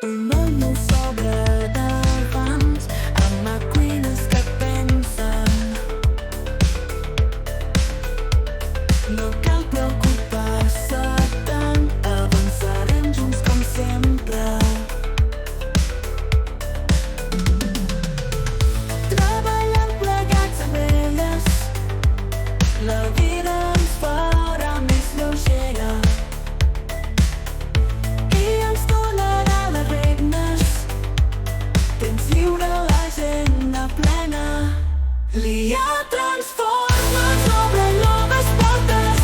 Un món molt sobre d'abans, amb màquines que pensen. No cal preocupar-se tant, avançarem junts com sempre. Treballant plegats amb elles, la vida ens farà més lleugera i ens donarà les regnes. Temps lliure, l'agenda plena. L'IA transforma, ens obre noves portes.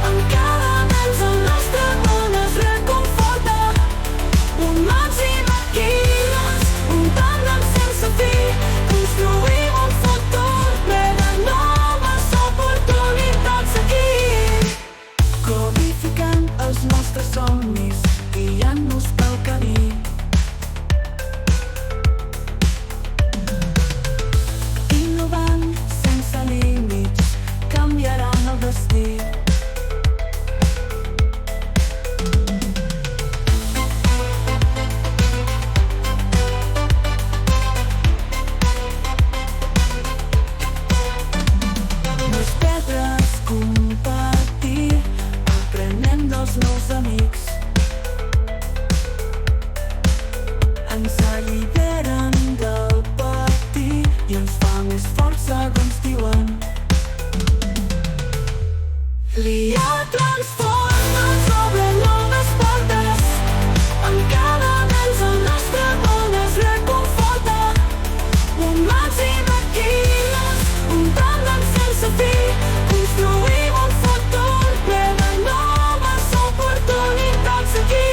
Amb cada avenç el nostre món es reconforta. Humans i màquines, un tàndem sense fi. Construïm un futur ple de noves oportunitats aquí. Codificant els nostres somnis, guiant-nos pel camí. Innovant sense límits, canviaran el destí. No és perdre, és compartir, aprenem dels nous amics. Ens alliberen del patir i ens fa més forts, segons diuen. L'IA transforma, ens obre noves portes. Amb cada avenç el nostre món es reconforta. Humans i màquines, un tàndem sense fi. Construïm un futur ple de noves oportunitats aquí.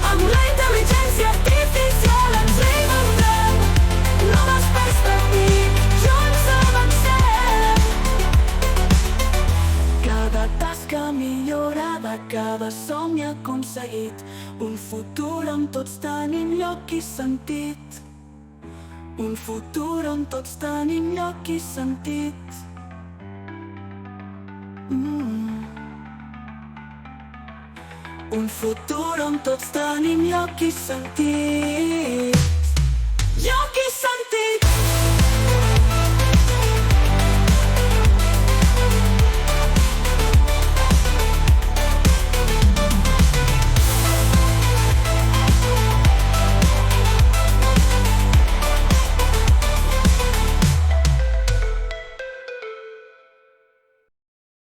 Amb la intel·ligència artificial ens reinventem. Noves perspectives, junts avancem. Cada tasca millorada, cada somni aconseguit. Un futur on tots tenim lloc i sentit. Un futur on tots tenim lloc i sentit. Un futur on tots tenim lloc i sentit. Lloc i